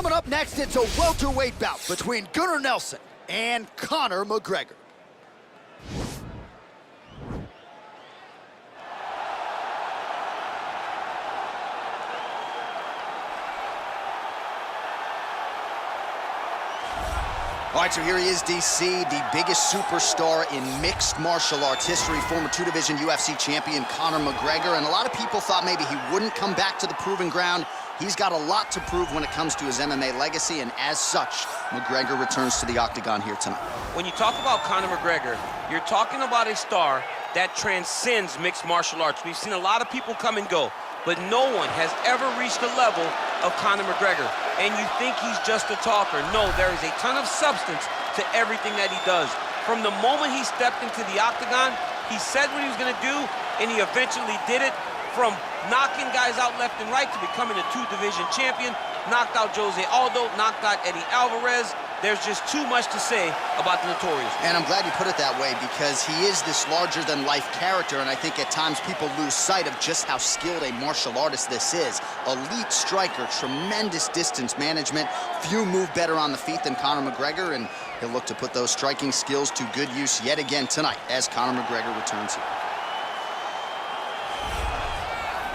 Coming up next, it's a welterweight bout between Gunnar Nelson and Konor McGregor. All right, so here he is, DC, the biggest superstar in mixed martial arts history, former two-division UFC champion Konor McGregor, and a lot of people thought maybe he wouldn't come back to the proving ground. He's got a lot to prove when it comes to his MMA legacy, and as such, McGregor returns to the octagon here tonight. When you talk about Konor McGregor, you're talking about a star that transcends mixed martial arts. We've seen a lot of people come and go, but no one has ever reached the level of Konor McGregor. And you think he's just a talker. No, there is a ton of substance to everything that he does. From the moment he stepped into the octagon, he said what he was gonna do, and he eventually did it. From knocking guys out left and right to becoming a two-division champion, knocked out Jose Aldo, knocked out Eddie Alvarez. There's just too much to say about the Notorious. And I'm glad you put it that way, because he is this larger-than-life character, and I think at times people lose sight of just how skilled a martial artist this is. Elite striker, tremendous distance management. Few move better on the feet than Konor McGregor, and he'll look to put those striking skills to good use yet again tonight as Konor McGregor returns here.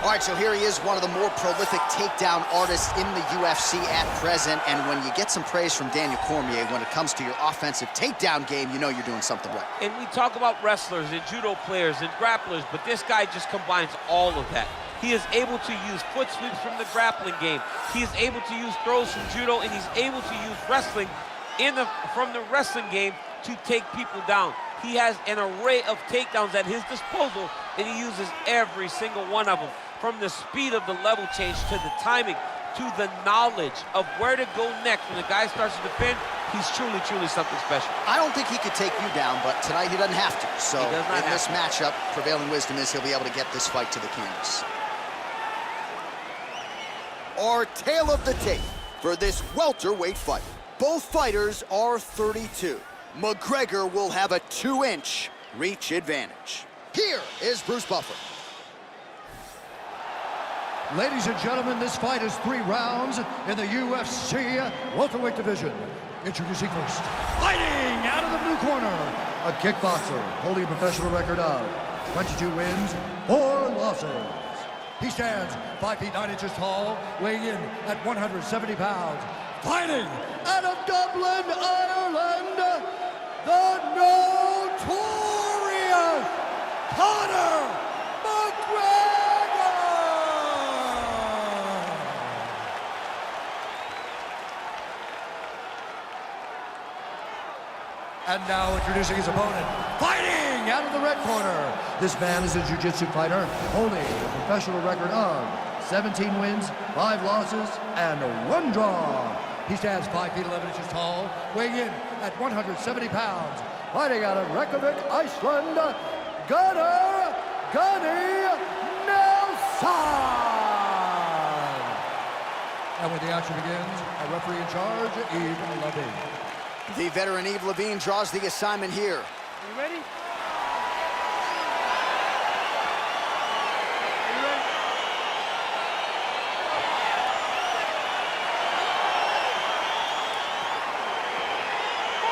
All right, so here he is, one of the more prolific takedown artists in the UFC at present. And when you get some praise from Daniel Cormier when it comes to your offensive takedown game, you know you're doing something right. And we talk about wrestlers and judo players and grapplers, but this guy just combines all of that. He is able to use foot sweeps from the grappling game. He is able to use throws from judo, and he's able to use wrestling from the wrestling game to take people down. He has an array of takedowns at his disposal, and he uses every single one of them. From the speed of the level change to the timing to the knowledge of where to go next. When the guy starts to defend, he's truly, truly something special. I don't think he could take you down, but tonight he doesn't have to. So in this matchup, prevailing wisdom is he'll be able to get this fight to the canvas. Our tale of the tape for this welterweight fight. Both fighters are 32. McGregor will have a 2-inch reach advantage. Here is Bruce Buffer. Ladies and gentlemen, this fight is 3 rounds in the UFC welterweight division. Introducing first, fighting out of the blue corner, a kickboxer holding a professional record of 22 wins, 4 losses. He stands 5 feet 9 inches tall, weighing in at 170 pounds. Fighting out of Dublin, Ireland, the notorious Konor McGregor! And now introducing his opponent, fighting out of the red corner. This man is a jiu-jitsu fighter, holding a professional record of 17 wins, 5 losses, and 1 draw. He stands 5 feet 11 inches tall, weighing in at 170 pounds. Fighting out of Reykjavik, Iceland, Gunnar Nelson. And when the action begins, a referee in charge, Yves Levine. The veteran Yves Levine draws the assignment here. You ready?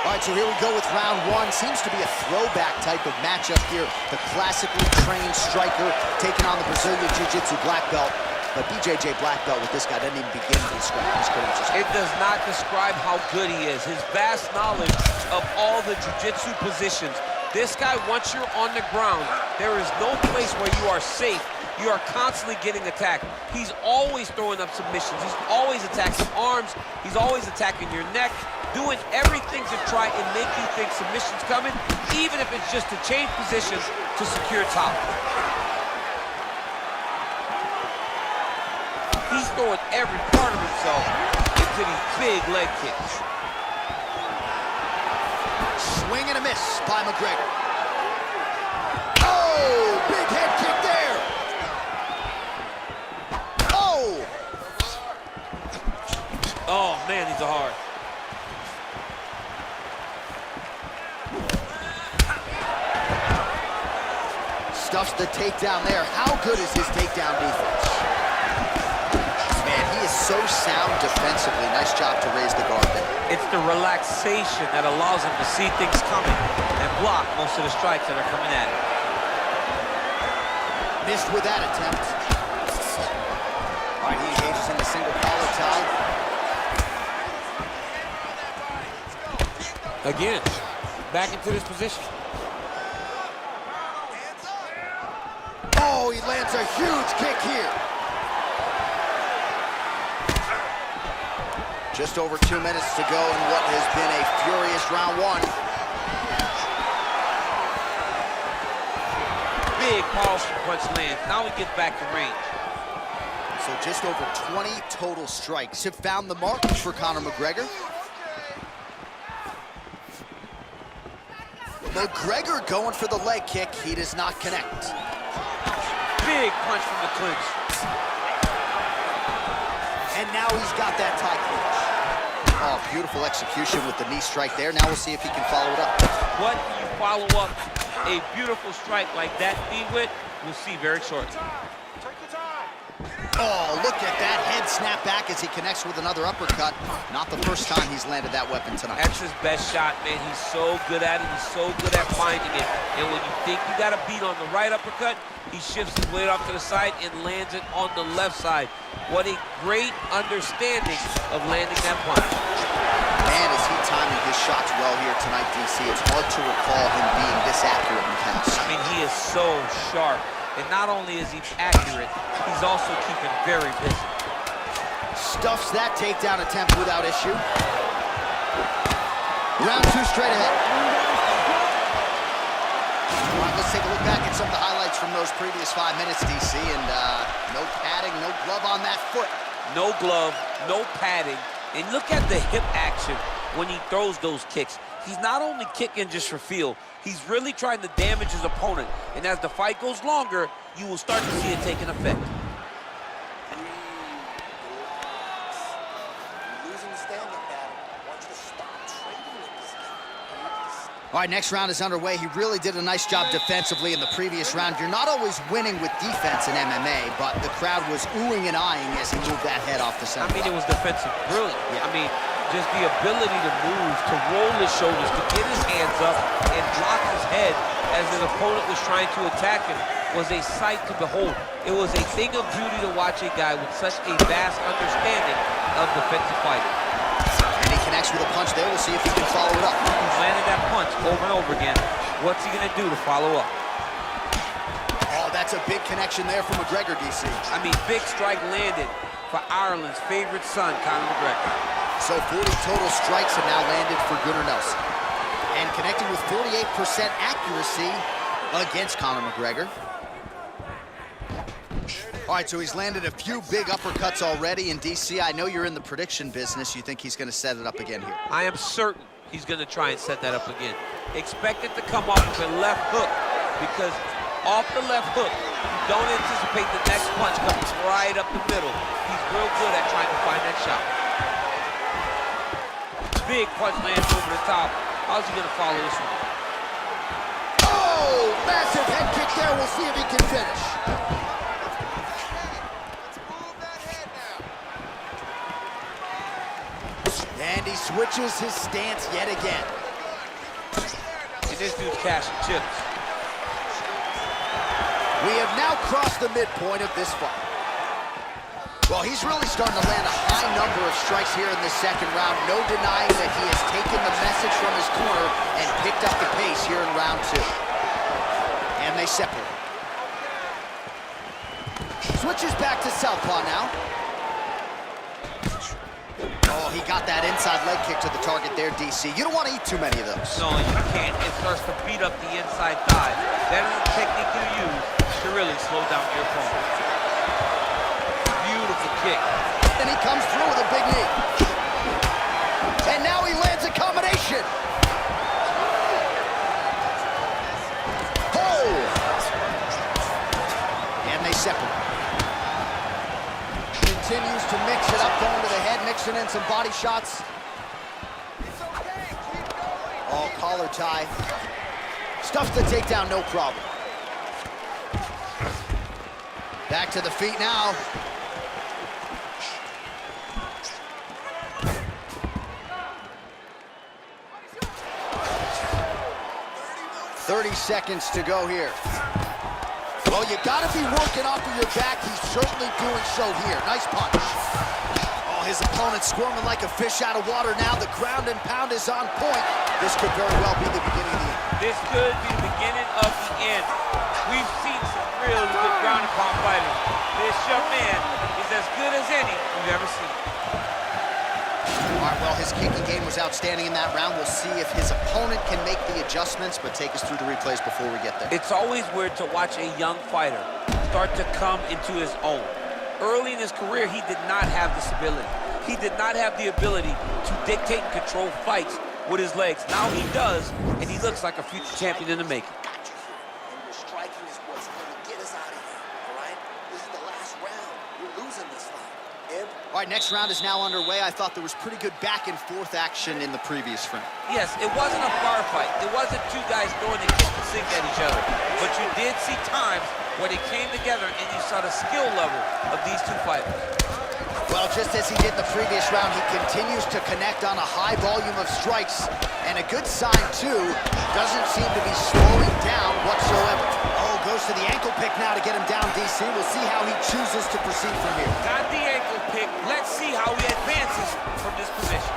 All right, so here we go with round 1. Seems to be a throwback type of matchup here. The classically trained striker taking on the Brazilian Jiu-Jitsu black belt. But BJJ black belt with this guy doesn't even begin to describe his credentials. It does not describe how good he is. His vast knowledge of all the jiu-jitsu positions. This guy, once you're on the ground, there is no place where you are safe. You are constantly getting attacked. He's always throwing up submissions. He's always attacking arms. He's always attacking your neck, doing everything to try and make you think submission's coming, even if it's just to change positions to secure top. He's throwing every part of himself into these big leg kicks. Swing and a miss by McGregor. Oh, big head kick there. Oh! Oh, man, these are hard. Stuffs the takedown there. How good is his takedown defense? Man, he is so sound defensively. Nice job to raise the guard there. It's the relaxation that allows him to see things coming and block most of the strikes that are coming at him. Missed with that attempt. All right, he engages in the single collar tie. Again, back into this position. Oh, he lands a huge kick here. Just over 2 minutes to go in what has been a furious round one. Big, powerful punch lands. Now we get back to range. So just over 20 total strikes have found the mark for Konor McGregor. McGregor going for the leg kick. He does not connect. Big punch from the clinch. And now he's got that tie clinch. Oh, beautiful execution with the knee strike there. Now we'll see if he can follow it up. What do you follow up a beautiful strike like that knee with? We'll see very shortly. Oh, look at that head snap back as he connects with another uppercut. Not the first time he's landed that weapon tonight. That's his best shot, man. He's so good at it. He's so good at finding it. And when you think you got a beat on the right uppercut, he shifts his weight off to the side and lands it on the left side. What a great understanding of landing that punch. Man, is he timing his shots well here tonight, DC. It's hard to recall him being this accurate in the past. I mean, he is so sharp. And not only is he accurate, he's also keeping very busy. Stuffs that takedown attempt without issue. Round two straight ahead. All right, let's take a look back at some of the highlights from those previous 5 minutes, DC. And no padding, no glove on that foot. No glove, no padding. And look at the hip action when he throws those kicks. He's not only kicking just for feel, he's really trying to damage his opponent. And as the fight goes longer, you will start to see it taking effect. All right, next round is underway. He really did a nice job defensively in the previous round. You're not always winning with defense in MMA, but the crowd was oohing and eyeing as he moved that head off the center. I mean, it was defensive brilliant. Yeah. I mean, just the ability to move, to roll his shoulders, to get his hands up and drop his head as his opponent was trying to attack him was a sight to behold. It was a thing of beauty to watch a guy with such a vast understanding of defensive fighting. And he connects with a punch there. We'll see if he can follow it up. He's landed that punch over and over again. What's he going to do to follow up? Oh, that's a big connection there from McGregor, DC. I mean, big strike landed for Ireland's favorite son, Conor McGregor. So 40 total strikes have now landed for Gunnar Nelson. And connecting with 48% accuracy against Konor McGregor. All right, so he's landed a few big uppercuts already. And DC, I know you're in the prediction business. You think he's going to set it up again here? I am certain he's going to try and set that up again. Expect it to come off with a left hook, because off the left hook, you don't anticipate the next punch coming right up the middle. He's real good at trying to find that shot. Big punch lands over the top. How's he going to follow this one? Oh, massive head kick there. We'll see if he can finish. And he switches his stance yet again. And this dude's cashing chips. We have now crossed the midpoint of this fight. Well, he's really starting to land a high number of strikes here in the second round. No denying that he has taken the message from his corner and picked up the pace here in round two. And they separate. Switches back to southpaw now. Oh, he got that inside leg kick to the target there, DC. You don't want to eat too many of those. No, you can't. It starts to beat up the inside thigh. That is a technique you use to really slow down your opponent. Beautiful kick. And he comes through with a big knee. And now he lands a combination. Oh! And they separate. Continues to mix it up, going to the head, mixing in some body shots. Oh, collar tie. Stuffs the takedown, no problem. Back to the feet now. 30 seconds to go here. Well, you gotta be working off of your back. He's certainly doing so here. Nice punch. Oh, his opponent squirming like a fish out of water now. The ground and pound is on point. This could very well be the beginning of the end. This could be the beginning of the end. We've seen some really good ground and pound fighting. This young man is as good as any we've ever seen. All right, well, his kicking game was outstanding in that round. We'll see if his opponent can make the adjustments, but take us through the replays before we get there. It's always weird to watch a young fighter start to come into his own. Early in his career, he did not have this ability. He did not have the ability to dictate and control fights with his legs. Now he does, and he looks like a future champion in the making. Got you here, and your striking is what's going to get us out of here, all right? This is the last round. You're losing this fight. All right, next round is now underway. I thought there was pretty good back and forth action in the previous round. Yes, it wasn't a firefight. It wasn't two guys throwing the kitchen sink at each other. But you did see times where they came together and you saw the skill level of these two fighters. Well, just as he did the previous round, he continues to connect on a high volume of strikes. And a good sign, too, doesn't seem to be slowing down whatsoever. Oh, goes to the ankle pick now to get him down, DC. We'll see how he chooses to proceed from here. Got the ankle pick. Let's see how he advances from this position.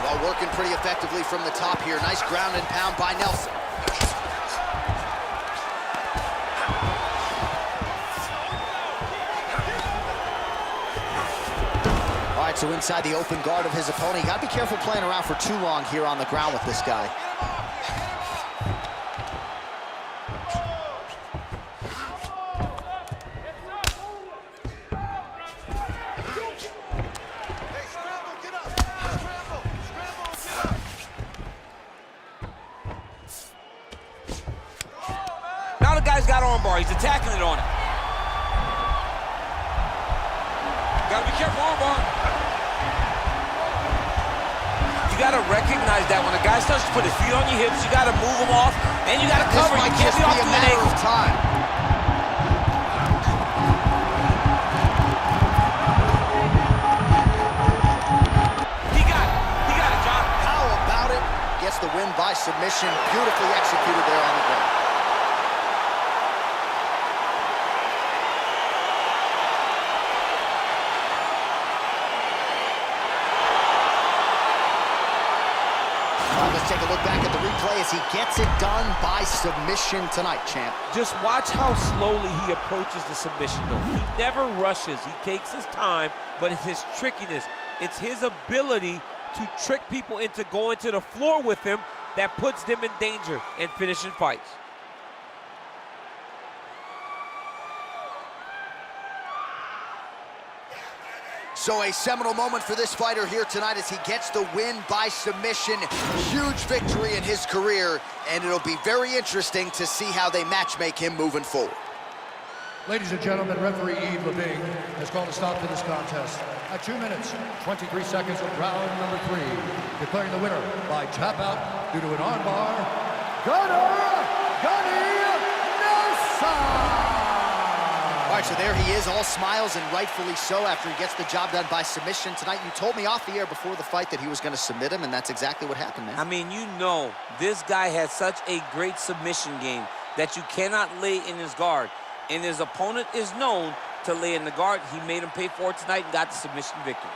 Well, working pretty effectively from the top here. Nice ground and pound by Nelson. All right, so inside the open guard of his opponent. You got to be careful playing around for too long here on the ground with this guy. Now the guy's got armbar. He's attacking it on it. Gotta be careful, armbar. You gotta recognize that when a guy starts to put his feet on your hips, you gotta move him off, and you gotta cover. You can't be off to an ankle. Time. He got it, John. How about it? Gets the win by submission. Beautifully executed there on the ground. Let's take a look back at the replay as he gets it done by submission tonight, champ. Just watch how slowly he approaches the submission, though. He never rushes. He takes his time, but it's his trickiness. It's his ability to trick people into going to the floor with him that puts them in danger and finishing fights. So a seminal moment for this fighter here tonight as he gets the win by submission. Huge victory in his career, and it'll be very interesting to see how they matchmake him moving forward. Ladies and gentlemen, referee Yves Levine has called a stop to this contest at 2 minutes, 23 seconds of round number 3, declaring the winner by tap out due to an armbar, Gunnar Nelson! All right, so there he is, all smiles and rightfully so after he gets the job done by submission tonight. You told me off the air before the fight that he was going to submit him, and that's exactly what happened, man. I mean, you know, this guy has such a great submission game that you cannot lay in his guard. And his opponent is known to lay in the guard. He made him pay for it tonight and got the submission victory.